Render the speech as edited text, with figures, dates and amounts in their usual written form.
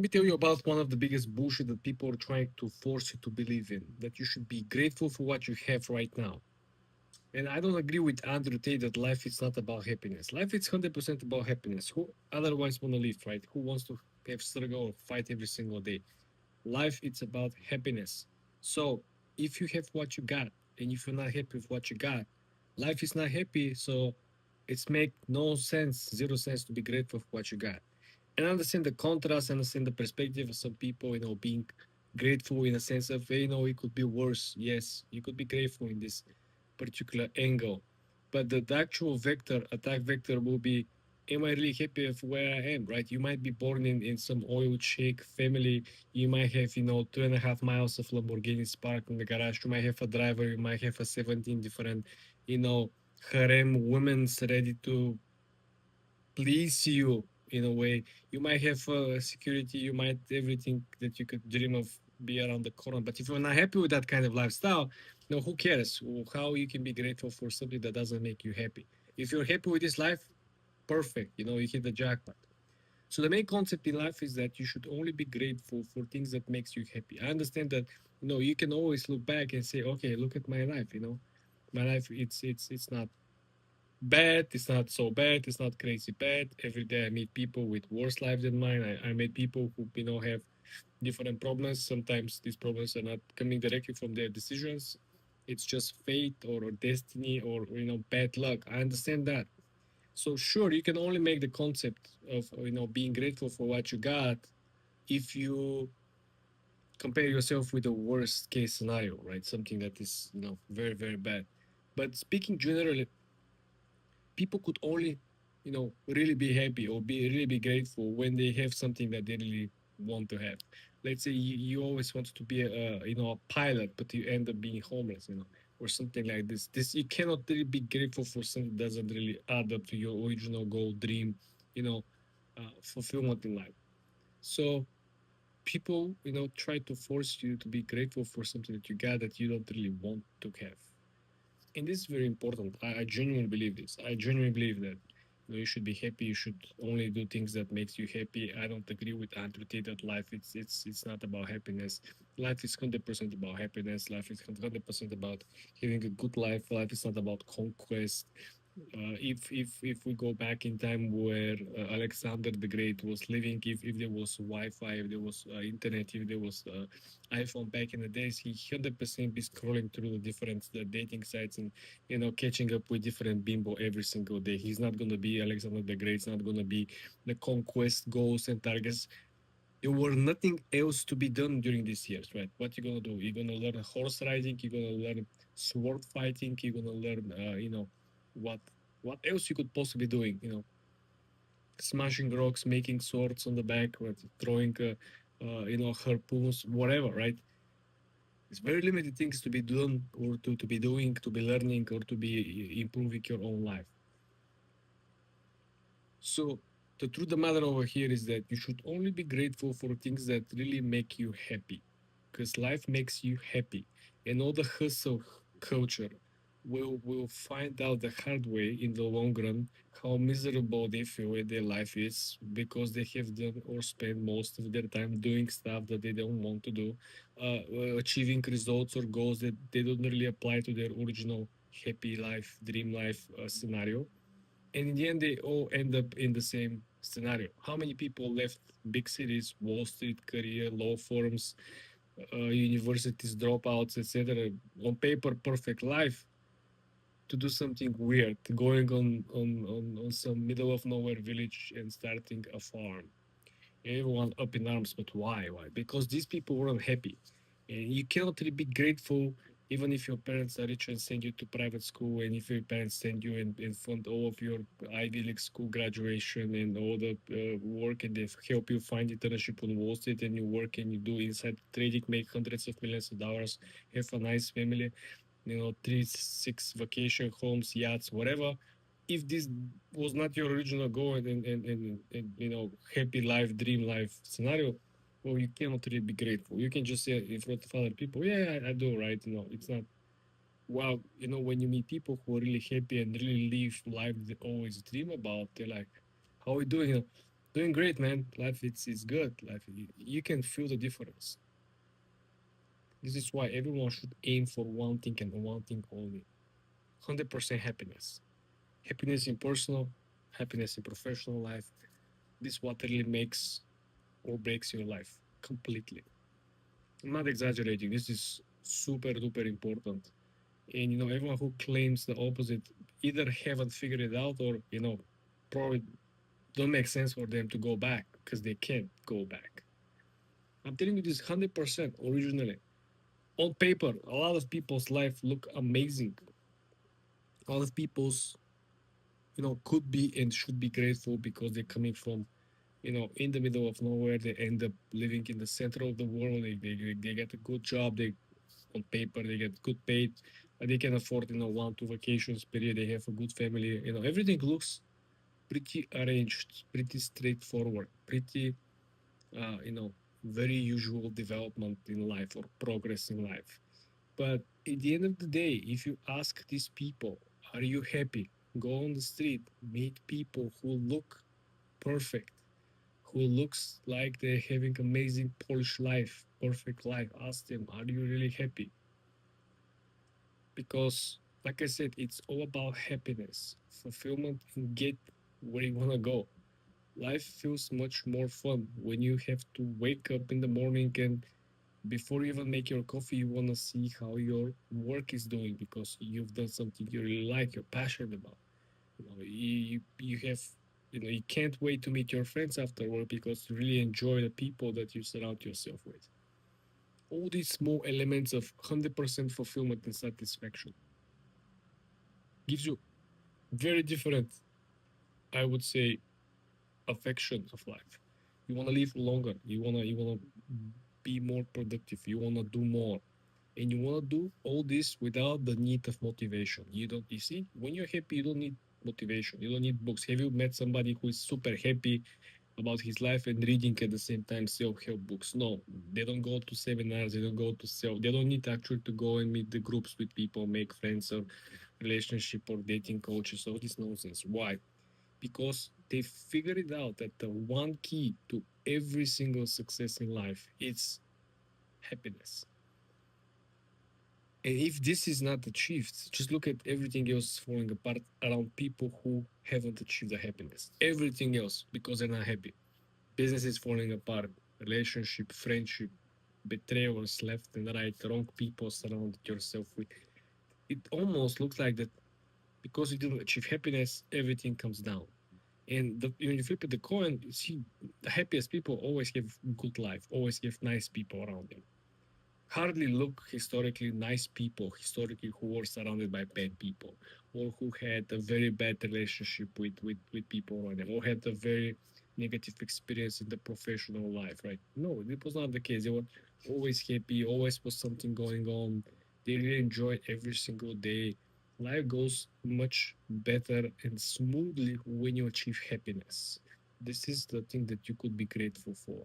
Let me tell you about one of the biggest bullshit that people are trying to force you to believe in, that you should be grateful for what you have right now. And I don't agree with Andrew Tate that life is not about happiness. Life is 100% about happiness. Who otherwise want to live, right? Who wants to have struggle or fight every single day? Life, it's about happiness. So if you have what you got, and if you're not happy with what you got, life is not happy. So it's make no sense, zero sense to be grateful for what you got. And I understand the contrast, understand the perspective of some people, being grateful in a sense of, it could be worse. Yes, you could be grateful in this particular angle. But the actual vector, attack vector will be, am I really happy with where I am, right? You might be born in some oil shake family. You might have, 2.5 miles of Lamborghinis parked in the garage. You might have a driver. You might have a 17 different, you know, harem women's ready to please you in a way. You might have security, you might everything that you could dream of be around the corner. But if you're not happy with that kind of lifestyle, who cares? How you can be grateful for something that doesn't make you happy? If you're happy with this life, perfect. You hit the jackpot. So the main concept in life is that you should only be grateful for things that makes you happy. I understand that you can always look back and say, okay, look at my life. My life, it's not bad. It's not so bad. It's not crazy bad. Every day I meet people with worse life than mine. I meet people who have different problems. Sometimes these problems are not coming directly from their decisions. It's just fate or destiny or bad luck. I understand that. So sure, you can only make the concept of being grateful for what you got if you compare yourself with the worst case scenario, right? Something that is very very bad. But speaking generally, people could only really be happy or really be grateful when they have something that they really want to have. Let's say you always wanted to be a pilot, but you end up being homeless, or something like this you cannot really be grateful for something that doesn't really add up to your original goal, dream, you know fulfillment in life. So people try to force you to be grateful for something that you got that you don't really want to have. And this is very important. I genuinely believe this. I genuinely believe that you should be happy. You should only do things that makes you happy. I don't agree with Andrew Tate that life it's not about happiness. Life is 100% about happiness. Life is 100% about having a good life. Life is not about conquest. If we go back in time where Alexander the Great was living, if there was Wi-Fi, if there was internet, if there was iPhone back in the days, he 100% be scrolling through the different dating sites and catching up with different bimbo every single day. He's not gonna be Alexander the Great. It's not gonna be the conquest goals and targets. There were nothing else to be done during these years, right? What you gonna do? You're gonna learn horse riding. You're gonna learn sword fighting. You're gonna learn, what what else you could possibly doing? Smashing rocks, making swords on the back, right? Throwing, harpoons, whatever, right? It's very limited things to be done or to be doing, to be learning, or to be improving your own life. So the truth of the matter over here is that you should only be grateful for things that really make you happy, because life makes you happy, and all the hustle culture will find out the hard way in the long run how miserable they feel in their life is because they have done or spent most of their time doing stuff that they don't want to do, achieving results or goals that they don't really apply to their original happy life, dream life scenario, and in the end they all end up in the same scenario. How many people left big cities, Wall Street career, law firms, universities, dropouts, etc., on paper perfect life, to do something weird, going on some middle of nowhere village and starting a farm? Everyone up in arms. But why? Because these people weren't happy, and you cannot really be grateful even if your parents are rich and send you to private school, and if your parents send you and fund all of your Ivy League school graduation and all the work, and they help you find internship on Wall Street, and you work and you do inside trading, make hundreds of millions of dollars, have a nice family, 3 6 vacation homes, yachts, whatever. If this was not your original goal and happy life, dream life scenario, well, you cannot really be grateful. You can just say in front of other people, yeah, I do, right? It's not. Well, when you meet people who are really happy and really live life they always dream about, they're like, how are we doing? Doing great, man. Life it's good. Life you can feel the difference. This is why everyone should aim for one thing and one thing only. 100% happiness. Happiness in personal, happiness in professional life. This what really makes or breaks your life completely. I'm not exaggerating. This is super duper important. And everyone who claims the opposite either haven't figured it out or probably don't make sense for them to go back because they can't go back. I'm telling you this 100% originally. On paper, a lot of people's life look amazing. A lot of people's could be and should be grateful because they're coming from in the middle of nowhere. They end up living in the center of the world. They get a good job. They on paper they get good paid. They can afford 1 2 vacations per year. They have a good family. Everything looks pretty arranged, pretty straightforward, pretty very usual development in life or progress in life. But at the end of the day, if you ask these people, are you happy? Go on the street, meet people who look perfect, who looks like they're having amazing Polish life, perfect life. Ask them, are you really happy? Because, like I said, it's all about happiness, fulfillment, and get where you want to go. Life feels much more fun when you have to wake up in the morning and before you even make your coffee, you want to see how your work is doing because you've done something you really like, you're passionate about. You have, you can't wait to meet your friends after work because you really enjoy the people that you surround yourself with. All these small elements of 100% fulfillment and satisfaction gives you very different, I would say, affection of life. You want to live longer. You wanna be more productive. You wanna do more, and you wanna do all this without the need of motivation. You don't. You see, when you're happy, you don't need motivation. You don't need books. Have you met somebody who is super happy about his life and reading at the same time self-help books? No, they don't go to seminars. They don't go to self. They don't need actually to go and meet the groups with people, make friends or relationship or dating coaches. All this nonsense. Why? Because they figured it out that the one key to every single success in life is happiness. And if this is not achieved, just look at everything else falling apart around people who haven't achieved the happiness. Everything else because they're not happy. Business is falling apart, relationship, friendship, betrayals left and right, wrong people surround yourself with. It almost looks like that because you didn't achieve happiness, everything comes down. And when you flip the coin, you see the happiest people always have good life, always have nice people around them. Hardly look historically nice people, historically who were surrounded by bad people, or who had a very bad relationship with people around them, or had a very negative experience in the professional life, right? No, it was not the case. They were always happy, always was something going on. They really enjoyed every single day. Life goes much better and smoothly when you achieve happiness. This is the thing that you could be grateful for.